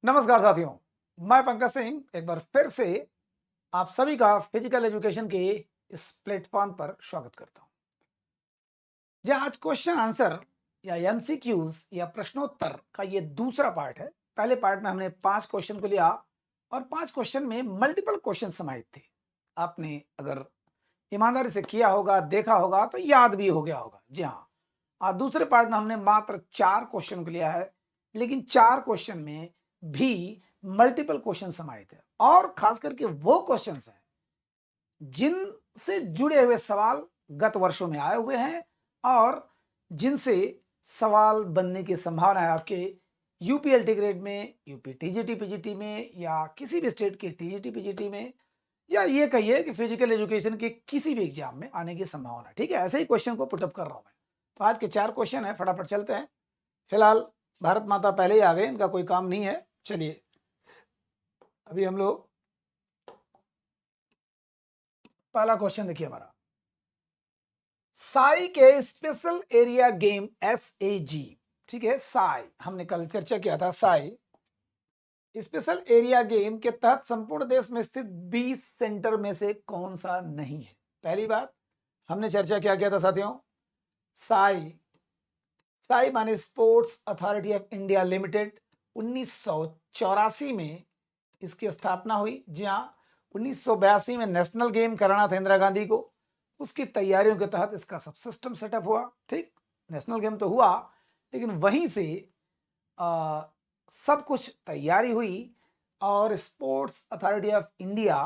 नमस्कार साथियों, मैं पंकज सिंह एक बार फिर से आप सभी का फिजिकल एजुकेशन के इस प्लेटफॉर्म पर स्वागत करता हूं। जी, आज क्वेश्चन आंसर या एमसीक्यूज या प्रश्नोत्तर का ये दूसरा पार्ट है। पहले पार्ट में हमने 5 क्वेश्चन को लिया और 5 क्वेश्चन में मल्टीपल क्वेश्चन समाहित थे। आपने अगर ईमानदारी से किया होगा, देखा होगा तो याद भी हो गया होगा। जी हाँ, आज दूसरे पार्ट में हमने मात्र 4 क्वेश्चन को लिया है, लेकिन 4 क्वेश्चन में भी मल्टीपल क्वेश्चन समाहित है और खास करके वो क्वेश्चंस हैं जिनसे जुड़े हुए सवाल गत वर्षों में आए हुए हैं और जिनसे सवाल बनने की संभावना है आपके यूपीएलटी ग्रेड में, यूपी टीजीटी पीजीटी में या किसी भी स्टेट के टीजीटी पीजीटी में, या ये कहिए कि फिजिकल एजुकेशन के किसी भी एग्जाम में आने की संभावना है। ठीक है, ऐसे ही क्वेश्चन को पुटअप कर रहा हूं मैं। तो आज के 4 क्वेश्चन है, फटाफट चलते हैं। फिलहाल भारत माता पहले ही आ गए, इनका कोई काम नहीं है। चलिए, अभी हम लोग पहला क्वेश्चन देखिए हमारा, साई के स्पेशल एरिया गेम एसएजी। ठीक है, साई हमने कल चर्चा किया था। साई स्पेशल एरिया गेम के तहत संपूर्ण देश में स्थित 20 सेंटर में से कौन सा नहीं है? पहली बात हमने चर्चा क्या किया था साथियों? साई साई माने sports authority of India limited. 1984 में इसकी स्थापना हुई। जी हाँ, 1982 में नेशनल गेम कराना था इंदिरा गांधी को। उसकी तैयारियों के तहत इसका सब सिस्टम सेटअप हुआ। ठीक, नेशनल गेम तो हुआ, लेकिन वहीं से आ, सब कुछ तैयारी हुई और स्पोर्ट्स अथॉरिटी ऑफ इंडिया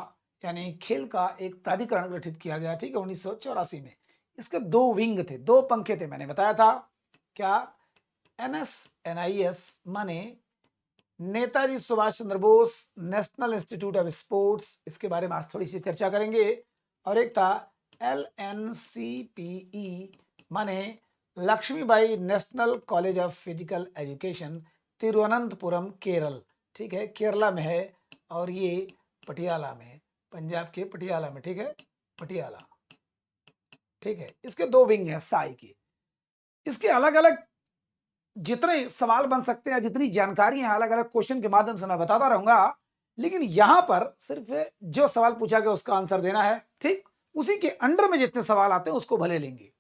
यानी खेल का एक प्राधिकरण गठित किया गया। ठीक है, 1984 में। इसके 2 विंग थे, 2 पंखे थे, मैंने बताया था। क्या? NSNIS माने Netaji Subhash Chandra Bose national institute of sports, इसके बारे में आज थोड़ी सी चर्चा करेंगे। और एक था LNCPE माने Lakshmibai national college of physical education, Thiruvananthapuram Kerala. ठीक है, केरला में है और ये पटियाला में है, पंजाब के पटियाला में। ठीक है, पटियाला। ठीक है, इसके 2 विंग हैं साई के। इसके अलग अलग जितने सवाल बन सकते हैं, जितनी जानकारी है, अलग अलग क्वेश्चन के माध्यम से मैं बताता रहूंगा, लेकिन यहां पर सिर्फ जो सवाल पूछा गया उसका आंसर देना है। ठीक, उसी के अंडर में जितने सवाल आते हैं उसको भले लेंगे।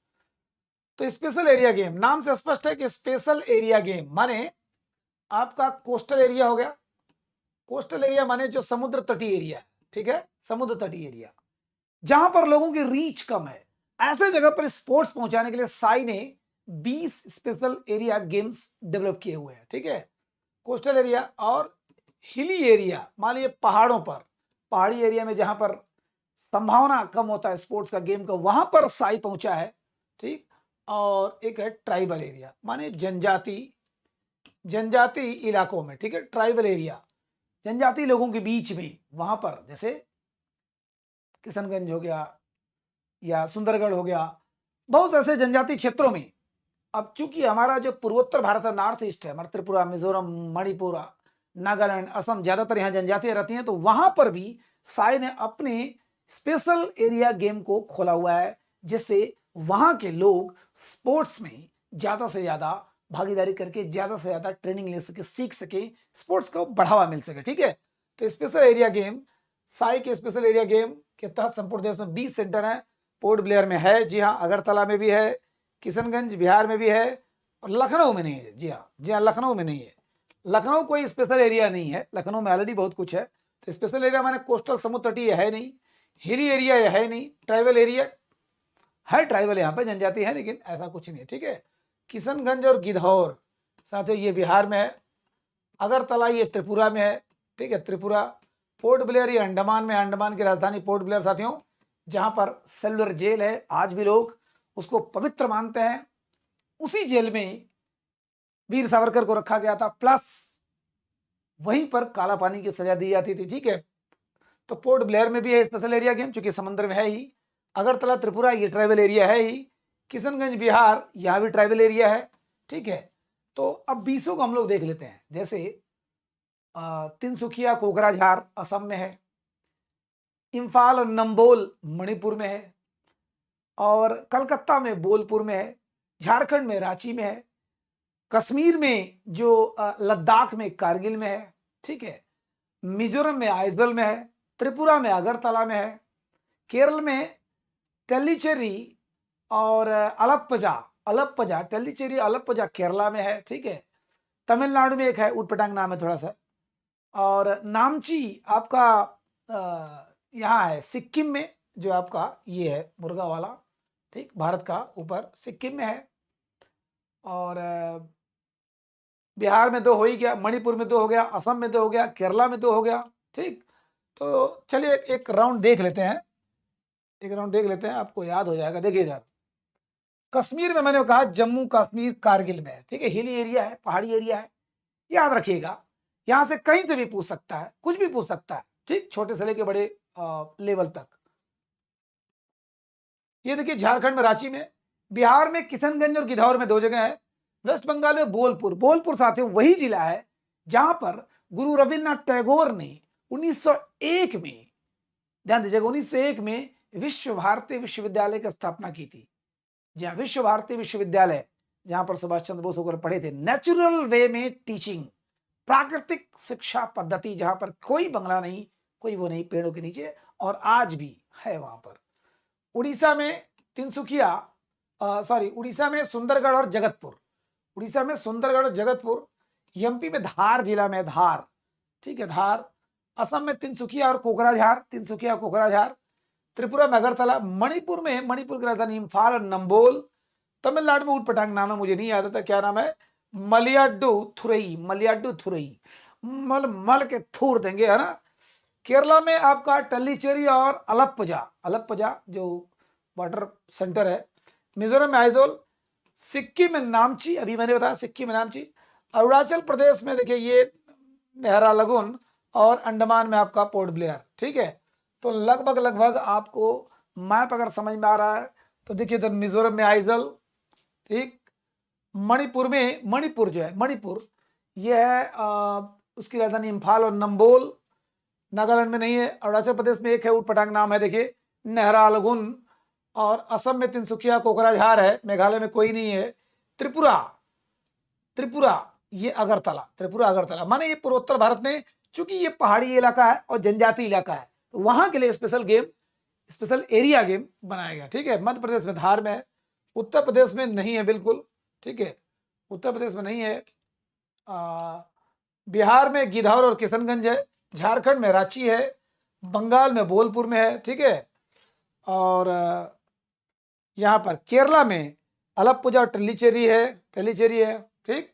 तो स्पेशल एरिया गेम नाम से स्पष्ट है कि स्पेशल एरिया गेम माने आपका कोस्टल एरिया हो गया। कोस्टल एरिया माने जो समुद्र तटीय एरिया है। ठीक है, समुद्र तटीय एरिया जहां पर लोगों की रीच कम है, ऐसे जगह पर स्पोर्ट्स पहुंचाने के लिए साई ने 20 स्पेशल एरिया गेम्स डेवलप किए हुए हैं। ठीक है, कोस्टल एरिया और हिली एरिया, मान लीजिए पहाड़ों पर, पहाड़ी एरिया में जहां पर संभावना कम होता है स्पोर्ट्स का गेम का, वहां पर साई पहुंचा है। ठीक, और एक है ट्राइबल एरिया माने जनजाति इलाकों में। ठीक है, ट्राइबल एरिया जनजाति लोगों के बीच में, वहां पर जैसे किशनगंज हो गया या सुंदरगढ़ हो गया, बहुत ऐसे जनजातीय क्षेत्रों में। अब चूंकि हमारा जो पूर्वोत्तर भारत है, नॉर्थ ईस्ट है, हमारा त्रिपुरा, मिजोरम, मणिपुर, नागालैंड, असम, ज्यादातर यहाँ जनजातियां रहती हैं, तो वहां पर भी साई ने अपने स्पेशल एरिया गेम को खोला हुआ है, जिससे वहां के लोग स्पोर्ट्स में ज्यादा से ज्यादा भागीदारी करके ज्यादा से ज्यादा ट्रेनिंग ले सके, सीख सके, स्पोर्ट्स को बढ़ावा मिल सके। ठीक है, तो स्पेशल एरिया गेम, साई के स्पेशल एरिया गेम के तहत संपूर्ण देश में 20 सेंटर हैं। पोर्ट ब्लेयर में है, जी हाँ, अगरतला में भी है, किशनगंज बिहार में भी है, और लखनऊ में नहीं है। जी हाँ, जी हाँ, लखनऊ में नहीं है। लखनऊ कोई स्पेशल एरिया नहीं है, लखनऊ में ऑलरेडी बहुत कुछ है। तो स्पेशल एरिया माने कोस्टल समुद्र तटीय है नहीं, हिली एरिया है नहीं, ट्राइबल एरिया है, ट्राइबल यहाँ पे जनजाति है, लेकिन ऐसा कुछ नहीं है। ठीक है, किशनगंज और गिधौर साथियों ये बिहार में है, अगरतला ये त्रिपुरा में है। ठीक है, त्रिपुरा। पोर्ट ब्लेयर ये अंडमान में, अंडमान की राजधानी पोर्ट ब्लेयर साथियों, जहां पर सेलुलर जेल है, आज भी लोग उसको पवित्र मानते हैं। उसी जेल में वीर सावरकर को रखा गया था, प्लस वहीं पर काला पानी की सजा दी जाती थी। ठीक है, तो पोर्ट ब्लेयर में भी है स्पेशल एरिया गेम, चूंकि समुद्र में है ही। अगरतला त्रिपुरा ये ट्राइबल एरिया है ही। किशनगंज बिहार यहाँ भी ट्राइबल एरिया है। ठीक है, तो अब 20 को हम लोग देख लेते हैं। जैसे तिनसुकिया कोकराझार असम में है, इम्फाल और नंबोल मणिपुर में है, और कलकत्ता में बोलपुर में है, झारखंड में रांची में है, कश्मीर में जो लद्दाख में कारगिल में है, ठीक है। मिजोरम में आइजोल में है, त्रिपुरा में अगरतला में है, केरल में टेलीचेरी और अलप्पजा, अलप्पजा टेलीचेरी अलप्पजा केरला में है, ठीक है। तमिलनाडु में एक है, उटपटांग नाम है थोड़ा सा। और नामची आपका यहाँ है सिक्किम में, जो आपका ये है मुर्गा वाला, ठीक, भारत का ऊपर सिक्किम में है। और बिहार में 2 हो ही गया, मणिपुर में 2 हो गया, असम में 2 हो गया, केरला में 2 हो गया, ठीक। तो चलिए एक राउंड देख लेते हैं, एक राउंड देख लेते हैं, आपको याद हो जाएगा। देखिए इधर कश्मीर में मैंने कहा जम्मू कश्मीर कारगिल में है, ठीक है, हिली एरिया है, पहाड़ी एरिया है, याद रखिएगा। यहां से कहीं से भी पूछ सकता है, कुछ भी पूछ सकता है, ठीक, छोटे से लेके बड़े लेवल तक। ये देखिए झारखंड में रांची में, बिहार में किशनगंज और गिद्धौर में 2 जगह है, वेस्ट बंगाल में बोलपुर, बोलपुर साथियों वही जिला है जहां पर गुरु रविन्द्रनाथ टैगोर ने 1901 में, ध्यान दीजिएगा, 1901 में विश्व भारती विश्वविद्यालय की स्थापना की थी। जहां विश्व भारती विश्वविद्यालय, जहां पर सुभाष चंद्र बोस होकर पढ़े थे, नेचुरल वे में टीचिंग, प्राकृतिक शिक्षा पद्धति, जहां पर कोई बंगला नहीं, कोई वो नहीं, पेड़ों के नीचे, और आज भी है वहां पर। उड़ीसा में तिनसुकिया, सॉरी, उड़ीसा में सुंदरगढ़ और जगतपुर, उड़ीसा में सुंदरगढ़ और जगतपुर, एमपी में धार जिला में धार, ठीक है, धार, असम में तिनसुकिया और कोकराझार, तिनसुकिया कोकराझार, त्रिपुरा में अगरतला, मणिपुर में, मणिपुर की राजधानी इम्फाल और नंबोल, तमिलनाडु में उटपटांग नाम है, मुझे नहीं याद आता क्या नाम है, मलियाडू थुरई, मलियाडू थुरई, मल मल के थूर देंगे, है ना। केरला में आपका टल्लीचेरी और अलप्पजा, अलप्पजा जो वाटर सेंटर है, मिजोरम में आइजोल, सिक्किम में नामची, अभी मैंने बताया सिक्किम में नामची, अरुणाचल प्रदेश में देखिए ये देहरादून, और अंडमान में आपका पोर्ट ब्लेयर, ठीक है। तो लगभग लगभग आपको मैप अगर समझ में आ रहा है तो देखिए इधर मिजोरम में आइजल, ठीक, मणिपुर में, मणिपुर जो है, मणिपुर ये है उसकी राजधानी इम्फाल और नंबोल, नागालैंड में नहीं है, अरुणाचल प्रदेश में एक है, उटपटांग नाम है, देखिए नेहरालगुन, और असम में तिनसुकिया कोकराझार है, मेघालय में कोई नहीं है, त्रिपुरा, त्रिपुरा ये अगरतला, त्रिपुरा अगरतला, माने ये पूर्वोत्तर भारत में, चूंकि ये पहाड़ी इलाका है और जनजातीय इलाका है, तो वहां के लिए special game, special area game बनाया गया, ठीक है। मध्य प्रदेश में धार में है, उत्तर प्रदेश में नहीं है बिल्कुल, ठीक है, उत्तर प्रदेश में नहीं है, बिहार में गिद्धौर और किशनगंज है, झारखंड में रांची है, बंगाल में बोलपुर में है, ठीक है, और यहाँ पर केरला में अलप्पुजा और टेलीचेरी है, टेलीचेरी है, ठीक।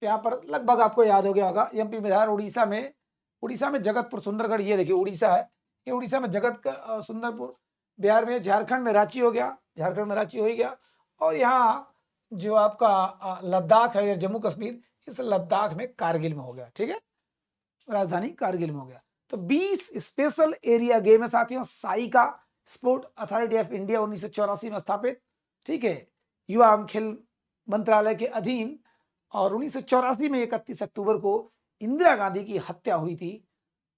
यहाँ पर लगभग आपको याद हो गया होगा, एमपी बिहार, उड़ीसा में जगतपुर सुंदरगढ़, ये देखिए उड़ीसा है, ये उड़ीसा में सुंदरपुर, बिहार में, झारखंड में रांची हो गया, झारखंड में रांची हो ही गया, और यहाँ जो आपका लद्दाख है या जम्मू कश्मीर, इस लद्दाख में कारगिल में हो गया, ठीक है, राजधानी कारगिल में हो गया। तो 20 स्पेशल एरिया गेम है साथियों, Saika sport authority of India 1984 में स्थापित, ठीक है, युवा एवं खेल मंत्रालय के अधीन, और 1984 में 31 अक्टूबर को इंदिरा गांधी की हत्या हुई थी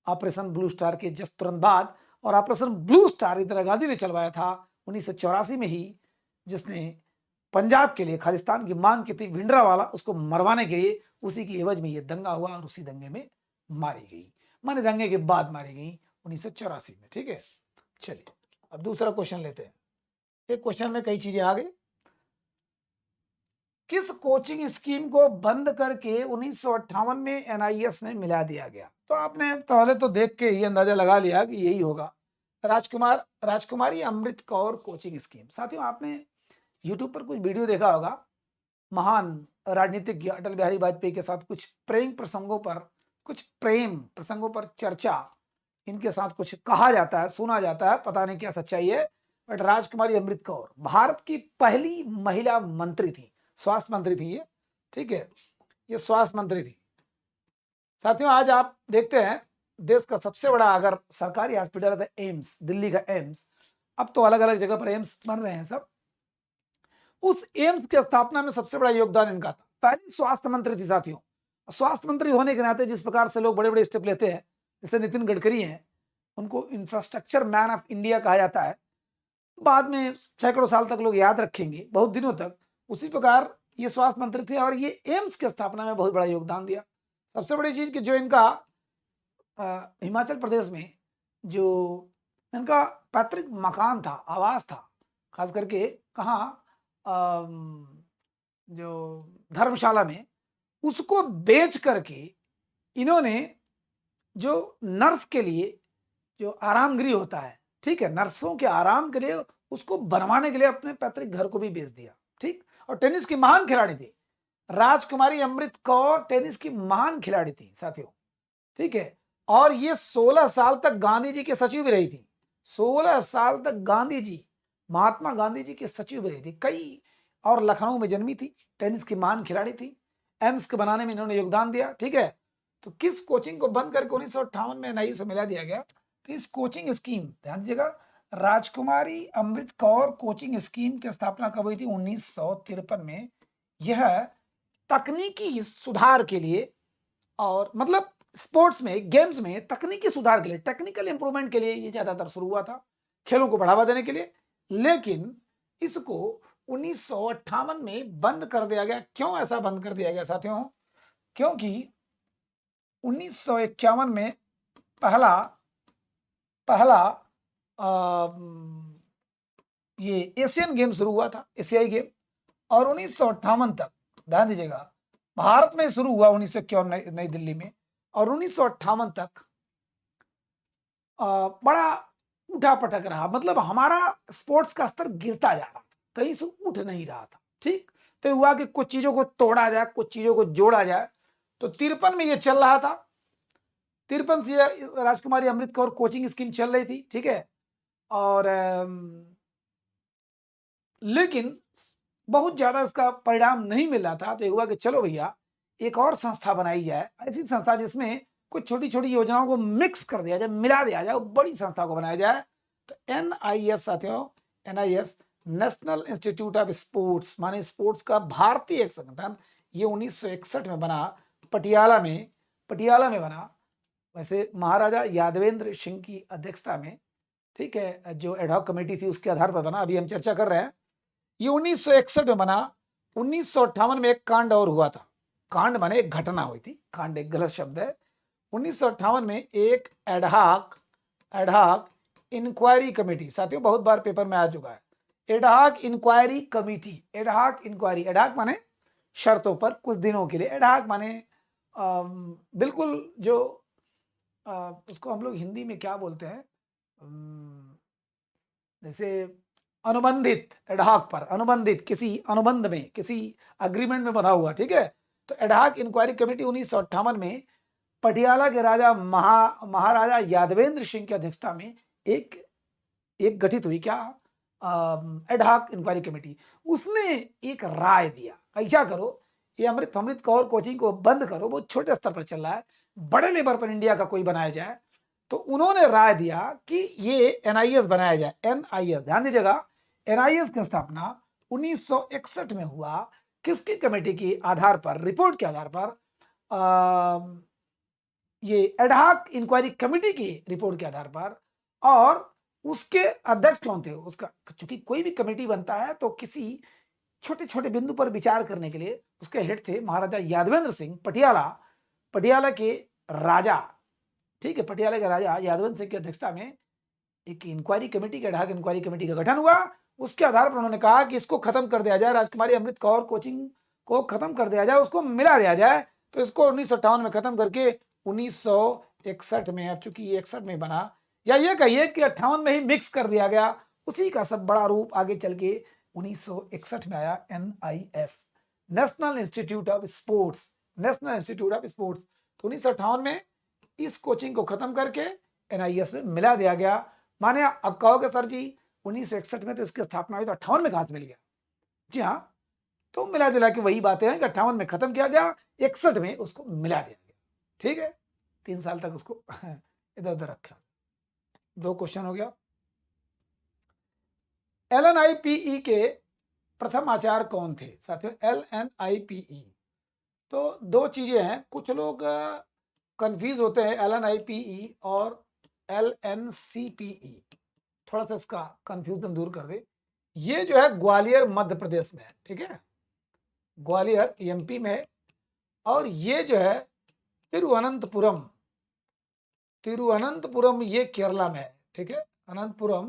ऑपरेशन ब्लू स्टार के जस्ट तुरंत बाद, और operation blue star Indira Gandhi ने चलवाया था 1984 में ही, जिसने पंजाब के लिए खालिस्तान की मांग की थी, भिंडरावाला, उसको मरवाने के लिए, उसी की एवज में यह दंगा हुआ और उसी दंगे में मारी गई, माने दंगे के बाद मारी गई 1984 में, ठीक है। चलिए अब दूसरा क्वेश्चन लेते हैं, एक क्वेश्चन में कई चीजें आ गई। किस कोचिंग स्कीम को बंद करके 1958 में एनआईएस में मिला दिया गया? तो आपने पहले तो देख के ये अंदाजा लगा लिया कि यही होगा, राजकुमारी अमृत कौर कोचिंग स्कीम। साथियों आपने यूट्यूब पर कुछ वीडियो देखा होगा, महान राजनीतिज्ञ अटल बिहारी वाजपेयी के साथ कुछ प्रेम प्रसंगों पर चर्चा, इनके साथ कुछ कहा जाता है, सुना जाता है, पता नहीं क्या सच्चाई है, बट राजकुमारी अमृत कौर भारत की पहली महिला मंत्री थी, स्वास्थ्य मंत्री थी ये, ठीक है, ये स्वास्थ्य मंत्री थी। साथियों आज आप देखते हैं देश का सबसे बड़ा अगर सरकारी हॉस्पिटल है एम्स, दिल्ली का एम्स, अब तो अलग अलग जगह पर एम्स बन रहे हैं सब, उस एम्स की स्थापना में सबसे बड़ा योगदान इनका था। पहली स्वास्थ्य मंत्री थी साथियों। स्वास्थ्य मंत्री होने के नाते जिस प्रकार से लोग बड़े बड़े स्टेप लेते हैं, जैसे नितिन गडकरी हैं, उनको इंफ्रास्ट्रक्चर मैन ऑफ इंडिया कहा जाता है, बाद में सैकड़ों साल तक लोग याद रखेंगे, बहुत दिनों तक। उसी प्रकार ये स्वास्थ्य मंत्री थे और ये एम्स की स्थापना में बहुत बड़ा योगदान दिया। सबसे बड़ी चीज कि जो इनका हिमाचल प्रदेश में जो इनका पैतृक मकान था, आवास था, खास करके कहाँ, जो धर्मशाला में, उसको बेच करके इन्होंने जो नर्स के लिए जो आराम गृह होता है, ठीक है, नर्सों के आराम के लिए उसको बनवाने के लिए अपने पैतृक घर को भी बेच दिया। ठीक, और टेनिस की महान खिलाड़ी थी राजकुमारी अमृत कौर, टेनिस की महान खिलाड़ी थी साथियों। ठीक है, और ये 16 साल तक गांधी जी के सचिव भी रही थी। 16 साल तक गांधी जी, महात्मा गांधी जी के सचिव भी रही थी कई, और लखनऊ में जन्मी थी, टेनिस की महान खिलाड़ी थी, एम्स के बनाने में इन्होंने योगदान दिया। ठीक है, तो किस कोचिंग को बंद करके 1958 में एनआईयू से मिला दिया गया? तो इस कोचिंग स्कीम, ध्यान दीजिएगा, राजकुमारी अमृत कौर कोचिंग स्कीम की स्थापना कब हुई थी? 1953 में। यह तकनीकी सुधार के लिए, और मतलब स्पोर्ट्स में, गेम्स में तकनीकी सुधार के लिए, टेक्निकल इंप्रूवमेंट के लिए ये ज्यादातर शुरू हुआ था, खेलों को बढ़ावा देने के लिए। लेकिन इसको 1958 में बंद कर दिया गया। क्यों ऐसा बंद कर दिया गया साथियों? क्योंकि 1951 में पहला पहला ये एशियन गेम शुरू हुआ था, एशियाई गेम, और 1958 तक, ध्यान दीजिएगा, भारत में शुरू हुआ 1951 नई दिल्ली में, और 1958 तक बड़ा उठा पटक रहा। मतलब हमारा स्पोर्ट्स का स्तर गिरता जा रहा था, कहीं से उठ नहीं रहा था। ठीक, तो हुआ कि कुछ चीजों को तोड़ा जाए, कुछ चीजों को जोड़ा जाए। तो 53 में ये चल रहा था, 53 से राजकुमारी अमृत कौर कोचिंग स्कीम चल रही थी। ठीक है, और लेकिन बहुत ज्यादा इसका परिणाम नहीं मिल रहा था। तो हुआ कि चलो भैया एक और संस्था बनाई जाए, ऐसी संस्था जिसमें कुछ छोटी छोटी योजनाओं को मिक्स कर दिया जाए, मिला दिया जाए, बड़ी संस्था को बनाया जाए। तो एनआईएस साथियों, NIS, national institute of sports, माने स्पोर्ट्स का भारतीय एक संगठन, ये 1961 में बना, पटियाला में बना। वैसे महाराजा यादवेंद्र सिंह की अध्यक्षता में, ठीक है, जो एडहॉक कमेटी थी उसके आधार पर बना। अभी हम चर्चा कर रहे हैं, ये 1961 में बना। 1958 में एक कांड और हुआ था। कांड माने एक घटना हुई थी, कांड एक गलत शब्द है। 1958 में एक एडहॉक इंक्वायरी कमेटी, साथियों बहुत बार पेपर में आ चुका है, ad hoc inquiry committee. Ad hoc inquiry, ad hoc माने शर्तों पर कुछ दिनों के लिए, एडहॉक माने बिल्कुल जो उसको हम लोग हिंदी में क्या बोलते हैं, जैसे अनुबंधित, एडहॉक पर अनुबंधित, किसी अनुबंध में, किसी अग्रीमेंट में बंधा हुआ। ठीक है, तो एडहॉक इंक्वायरी कमेटी 1958 में पटियाला के राजा महाराजा यादवेंद्र सिंह की अध्यक्षता में एक गठित हुई। क्या? Ad hoc inquiry committee. उसने एक राय दिया, ऐसा करो, ये अमृत कौर कोचिंग को बंद करो, बहुत छोटे स्तर पर चल रहा है, बड़े लेवल पर इंडिया का कोई बनाया जाए। तो उन्होंने राय दिया कि ये एनआईएस बनाया जाए। एनआईएस, ध्यान दीजिएगा, एनआईएस की स्थापना 1961 में हुआ। किसकी कमेटी के आधार पर? रिपोर्ट के आधार पर, ये एडहॉक इंक्वायरी कमेटी की रिपोर्ट के आधार पर। और उसके अध्यक्ष कौन थे? उसका, चूंकि कोई भी कमेटी बनता है तो किसी छोटे छोटे बिंदु पर विचार करने के लिए उसके हेड थे महाराजा यादवेंद्र सिंह, पटियाला के राजा। ठीक है, पटियाला के राजा यादवेंद्र सिंह की अध्यक्षता में एक इंक्वायरी कमेटी, के एडहॉक इंक्वायरी कमेटी का गठन हुआ। उसके आधार पर उन्होंने कहा कि इसको खत्म कर दिया जाए, राजकुमारी अमृत कौर कोचिंग को खत्म कर दिया जाए, उसको मिला दिया जाए। तो इसको 1958 में खत्म करके 1961 में, अब चूंकि 61 में बना, या ये कहिए कि 58 में ही मिक्स कर दिया गया, उसी का सब बड़ा रूप आगे चल के 1961 में आया NIS, national institute of sports. National institute of sports. तो 1958 में इस कोचिंग को खत्म करके एनआईएस में मिला दिया गया। माने अब कहोगे सर जी 1961 में तो इसकी स्थापना हुई, तो 58 में कहां से मिल गया? जी हाँ, तो मिला जुला के वही बातें हैं कि 58 में खत्म किया गया, 61 में उसको मिला दिया गया। ठीक है, 3 साल तक उसको इधर उधर रखा। 2 क्वेश्चन हो गया। एलएनआईपीई के प्रथम आचार्य कौन थे साथियों? एलएनआईपीई, तो 2 चीजें हैं, कुछ लोग कंफ्यूज होते हैं एलएनआईपीई और एलएनसीपीई। थोड़ा सा इसका कंफ्यूजन दूर कर दे। ये जो है ग्वालियर मध्य प्रदेश में है, ठीक है, ग्वालियर एमपी में है। और ये जो है तिरुवनंतपुरम, तिरुवनंतपुरम ये केरला में है, ठीक है, अनंतपुरम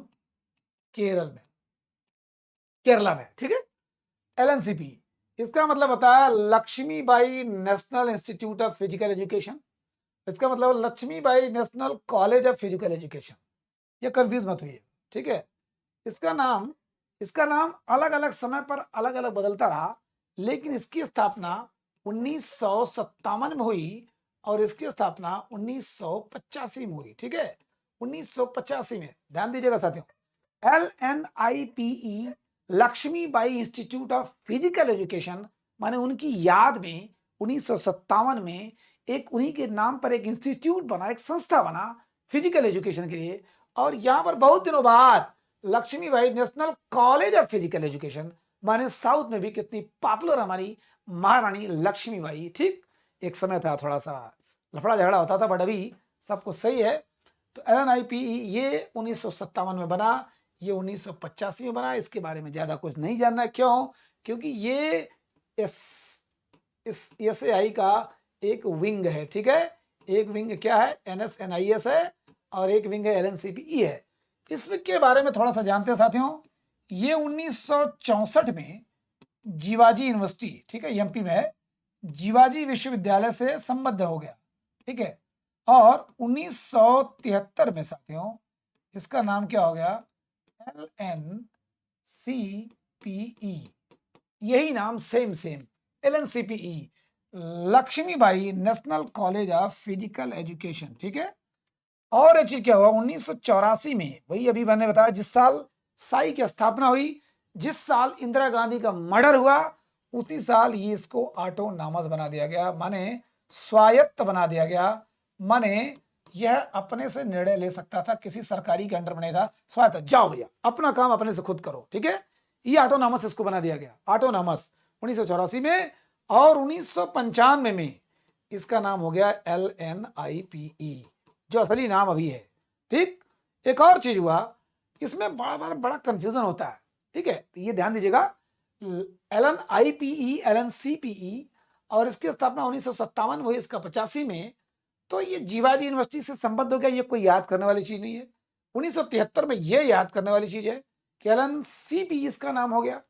केरल में, केरला में, ठीक है। एलएनसीपी इसका मतलब होता है Lakshmibai national institute of physical education, इसका मतलब Lakshmibai national college of physical education, ये कंफ्यूज मत हुई, ठीक है। इसका नाम अलग अलग समय पर अलग अलग बदलता रहा, लेकिन इसकी स्थापना 1957 में हुई और इसकी स्थापना 1985 में हुई, ठीक है, 1985 में। ध्यान दीजिएगा साथियों, LNIPE Lakshmibai institute of physical education, माने उनकी याद में 1957 में एक उन्हीं के नाम पर एक इंस्टीट्यूट बना, एक संस्था बना फिजिकल एजुकेशन के लिए। और यहां पर बहुत दिनों बाद Lakshmibai national college of physical education, माने साउथ में भी कितनी पॉपुलर हमारी महारानी लक्ष्मीबाई, ठीक। एक समय था थोड़ा सा लफड़ा झगड़ा होता था, बट अभी सब कुछ सही है। तो LNIPE ये 1957 में बना, ये 1985 में बना। इसके बारे में ज्यादा कुछ नहीं जानना, क्यों? क्योंकि ये इस SAI का एक विंग है, ठीक है। एक विंग क्या है? NSNIS है और एक विंग है LNCPE है। इसके बारे में थोड़ा सा जानते हैं साथियों। ये 1964 में जीवाजी यूनिवर्सिटी, ठीक है, MP में है, जीवाजी विश्वविद्यालय से संबद्ध हो गया, ठीक है। और 1973 में साथियों इसका नाम क्या हो गया? LNCPE, यही नाम same LNCPE, Lakshmibai national college of physical education, ठीक है। और एक चीज क्या हुआ, 1984 में, वही अभी मैंने बताया, जिस साल साई की स्थापना हुई, जिस साल इंदिरा गांधी का मर्डर हुआ, उसी साल ये इसको ऑटोनॉमस बना दिया गया, माने स्वायत्त बना दिया गया। माने यह अपने से निर्णय ले सकता था, किसी सरकारी के अंडर में नहीं था, स्वायत्त, जाओ भैया अपना काम अपने से खुद करो, ठीक है। ये ऑटोनॉमस इसको बना दिया गया, ऑटोनॉमस 1984 में। और 1995 में इसका नाम हो गया LNIPE, जो असली नाम अभी है, ठीक। एक और चीज हुआ, इसमें बड़ा कंफ्यूजन होता है, ठीक है, तो ये ध्यान दीजिएगा। LNIPE LNCPE और इसकी स्थापना 1957 में हुई, इसका 85 में। तो ये जीवाजी यूनिवर्सिटी से संबद्ध हो गया, ये कोई याद करने वाली चीज नहीं है। 1973 में ये याद करने वाली चीज है कि LNCPE इसका नाम हो गया।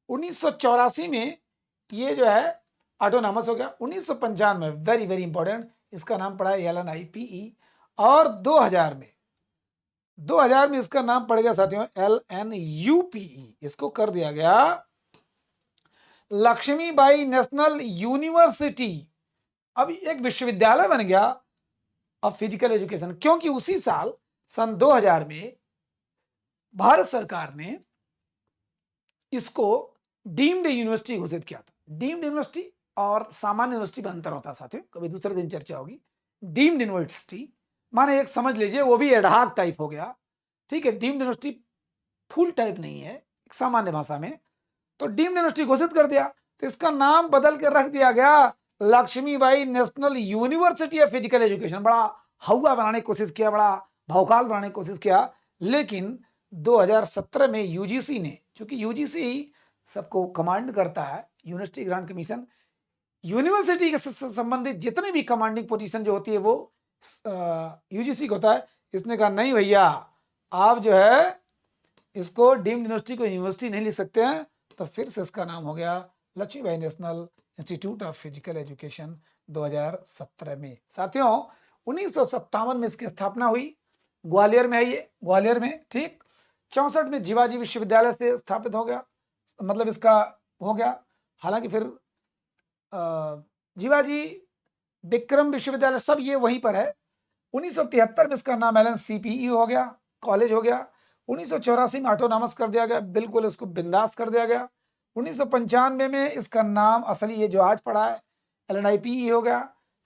1984 में ये जो है ऑटोनॉमस हो गया। 1995 में वेरी वेरी इंपॉर्टेंट, इसका नाम पड़ा है LNIPE। और 2000 में इसका नाम पड़ गया साथियों LNUPE, इसको कर दिया गया लक्ष्मीबाई नेशनल यूनिवर्सिटी। अब एक विश्वविद्यालय बन गया ऑफ फिजिकल एजुकेशन, क्योंकि उसी साल सन 2000 में भारत सरकार ने इसको डीम्ड यूनिवर्सिटी घोषित किया था। डीम्ड यूनिवर्सिटी और सामान्य यूनिवर्सिटी में अंतर होता है साथियों, कभी दूसरे दिन चर्चा होगी। डीम्ड यूनिवर्सिटी माने एक समझ लीजिए वो भी एडहाक टाइप हो गया, ठीक है। डीम्ड यूनिवर्सिटी फुल टाइप नहीं है, एक सामान्य भाषा में। तो डीम्ड यूनिवर्सिटी घोषित कर दिया, तो इसका नाम बदल के रख दिया गया Lakshmibai national university of physical education. बड़ा हवा बनाने की कोशिश किया, बड़ा भौकाल बनाने की कोशिश किया, लेकिन 2017 में यूजीसी ने, चूंकि यूजीसी सबको कमांड करता है, यूनिवर्सिटी ग्रांट कमीशन, यूनिवर्सिटी के संबंधित जितने भी कमांडिंग पोजीशन जो होती है वो यूजीसी को होता है। इसने कहा नहीं भैया, आप जो है इसको डीम्ड यूनिवर्सिटी को यूनिवर्सिटी नहीं लिख सकते हैं, तो फिर से इसका नाम हो गया Lakshmibai national institute of physical education 2017 में। साथियों 1957 में इसकी स्थापना हुई, ग्वालियर में है ये, ग्वालियर में, ठीक। 64 में जीवाजी विश्वविद्यालय से स्थापित हो गया, मतलब इसका हो गया। हालांकि फिर जीवाजी विक्रम विश्वविद्यालय सब ये वहीं पर है। 1973 में इसका नाम LNCPE हो गया, कॉलेज हो गया। 1984 में ऑटोनॉमस कर दिया गया, बिल्कुल इसको बिंदास कर दिया गया। 1995 में इसका नाम असली ये जो आज पड़ा है LNIPE हो गया।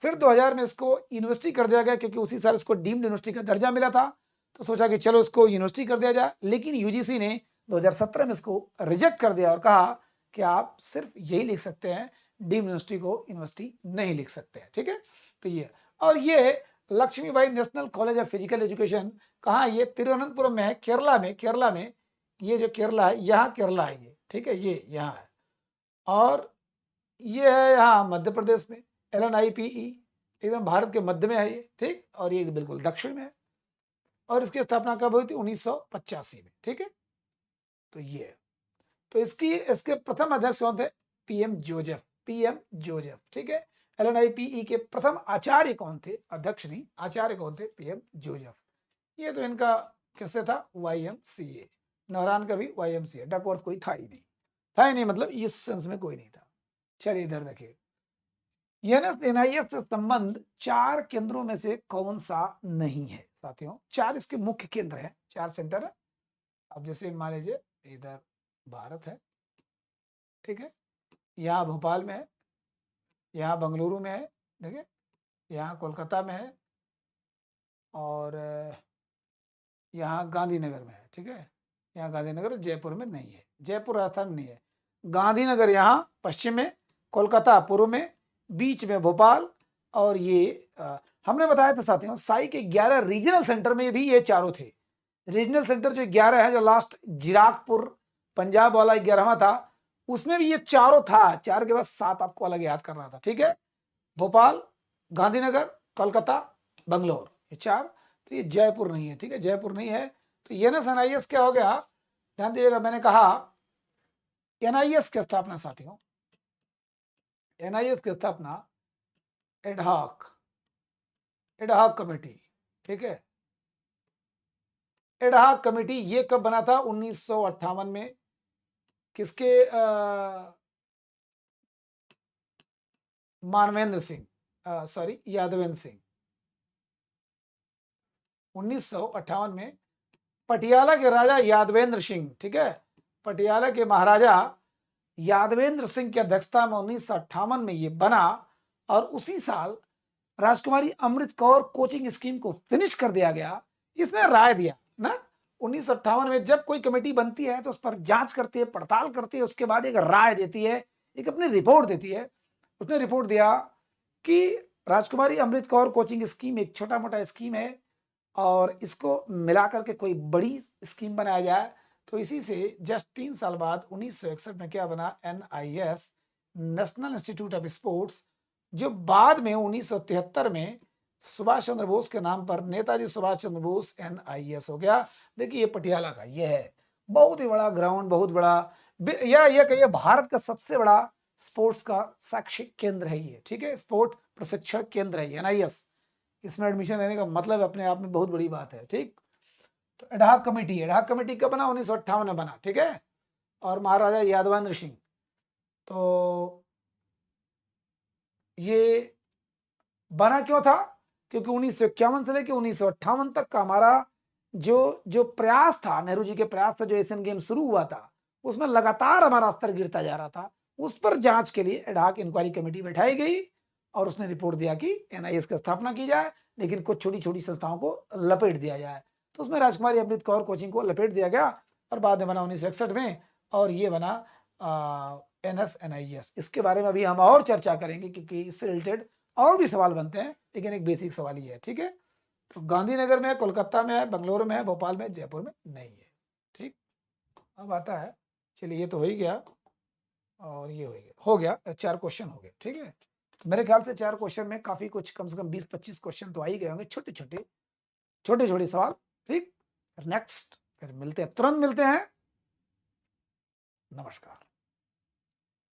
फिर 2000 में इसको यूनिवर्सिटी कर दिया गया, क्योंकि उसी साल इसको डीम्ड यूनिवर्सिटी का दर्जा मिला था, तो सोचा कि चलो इसको यूनिवर्सिटी कर दिया जाए। लेकिन यूजीसी ने 2017 में इसको रिजेक्ट कर दिया और कहा कि आप सिर्फ यही लिख सकते हैं, डीम्ड यूनिवर्सिटी को यूनिवर्सिटी नहीं लिख सकते हैं, ठीक है। तो ये, और ये Lakshmibai national college of physical education कहाँ? ये तिरुवनंतपुरम में है, केरला में। केरला में ये जो केरला है, यहाँ केरला है ये, ठीक है, ये यहाँ है। और ये है यहाँ मध्य प्रदेश में LNIPE, एकदम भारत के मध्य में है ये, ठीक, और ये बिल्कुल दक्षिण में है। और इसकी स्थापना कब हुई थी? 1985 में, ठीक है। तो ये है। तो इसके प्रथम अध्यक्ष कौन थे? पीएम जोसेफ, पीएम जोसेफ, ठीक है। एलएनआईपीई के प्रथम आचार्य कौन थे? अध्यक्ष नहीं, आचार्य कौन थे? PM Joseph. ये तो इनका किससे था? वाईएमसीए। नहरान का भी वाईएमसीए। डकवर्थ कोई था ही नहीं, था ही नहीं मतलब इस सेंस में कोई नहीं था। चलिए इधर देखिए, एनआईएस से संबंध 4 केंद्रों में से कौन सा नहीं है साथियों? 4 इसके मुख्य केंद्र हैं, 4 सेंटर है। अब जैसे मान लीजिए इधर भारत है, ठीक है, यहाँ भोपाल में है, यहाँ बेंगलुरु में है, देखिए, यहाँ कोलकाता में है, और यहाँ गांधीनगर में है, ठीक है। यहाँ गांधीनगर, जयपुर में नहीं है, जयपुर राजस्थान में नहीं है। गांधीनगर यहाँ पश्चिम में, कोलकाता पूर्व में, बीच में भोपाल, और ये हमने बताया था साथियों, साई के 11 रीजनल सेंटर में भी ये चारों थे। रीजनल सेंटर जो 11 है, जो लास्ट जिराकपुर पंजाब वाला 11वां था, उसमें भी ये चारों था। 4 के बाद 7 आपको अलग याद करना था, ठीक है। भोपाल, गांधीनगर, कोलकाता, बंगलोर, ये 4। तो ये जयपुर नहीं है, ठीक है, जयपुर नहीं है। तो एनएस क्या हो गया? ध्यान दीजिएगा, मैंने कहा एनआईएस की स्थापना साथियों, एनआईएस की स्थापना एडहॉक कमेटी, ठीक है। एडहॉक कमेटी ये कब बना था? 1958 में। किसके? मानवेंद्र सिंह, सॉरी, यादवेंद्र सिंह। 1958 में पटियाला के राजा यादवेंद्र सिंह, ठीक है, पटियाला के महाराजा यादवेंद्र सिंह की अध्यक्षता में 1958 में ये बना। और उसी साल राजकुमारी अमृत कौर कोचिंग स्कीम को फिनिश कर दिया गया। इसने राय दिया ना, 1958 में जब कोई कमेटी बनती है तो उस पर जांच करती है, पड़ताल करती है, उसके बाद एक राय देती है, एक अपनी रिपोर्ट देती है। उसने रिपोर्ट दिया कि राजकुमारी अमृत कौर कोचिंग स्कीम एक छोटा मोटा स्कीम है, और इसको मिलाकर के कोई बड़ी स्कीम बनाया जाए। तो इसी से जस्ट 3 साल बाद 1961 में क्या बना? NIS, national institute of sports, जो बाद में 1973 में सुभाष चंद्र बोस के नाम पर नेताजी सुभाष चंद्र बोस एनआईएस हो गया। देखिए ये पटियाला का ये है, बहुत ही बड़ा ग्राउंड, बहुत बड़ा, या ये कहिए भारत का सबसे बड़ा स्पोर्ट्स का शैक्षिक केंद्र है ये, ठीक है, स्पोर्ट प्रशिक्षण केंद्र है एनआईएस। इसमें एडमिशन लेने का मतलब अपने आप में बहुत बड़ी बात है, ठीक। तो एडहॉक कमेटी कब बना? 1958 में बना, ठीक है। और महाराजा यादवेंद्र सिंह, तो ये बना क्यों था? क्योंकि 1951 से लेकर 1958 तक का हमारा जो प्रयास था, नेहरू जी के प्रयास था, जो एशियन गेम शुरू हुआ था, उसमें लगातार हमारा स्तर गिरता जा रहा था। उस पर जांच के लिए एडहॉक इंक्वायरी कमेटी बैठाई गई, और उसने रिपोर्ट दिया कि एनआईएस की स्थापना की जाए, लेकिन कुछ छोटी छोटी संस्थाओं को लपेट दिया जाए। तो उसमें राजकुमारी अमृत कौर कोचिंग को लपेट दिया गया, और बाद में बना 1961 में, और ये बना एनएसएनआईएस। इसके बारे में अभी हम और चर्चा करेंगे, क्योंकि इससे रिलेटेड और भी सवाल बनते हैं, लेकिन एक बेसिक सवाल ही है, ठीक है। तो गांधीनगर में है, कोलकाता में है, बेंगलुरु में है, भोपाल में, जयपुर में नहीं है, ठीक। अब आता है, चलिए ये तो हो ही गया, और ये हो गया 4 क्वेश्चन हो गए, ठीक है। तो मेरे ख्याल से 4 क्वेश्चन में काफी कुछ, कम से कम 20-25 क्वेश्चन तो आ ही गए होंगे, छोटे छोटे सवाल, ठीक। नेक्स्ट फिर मिलते हैं, तुरंत मिलते हैं। नमस्कार।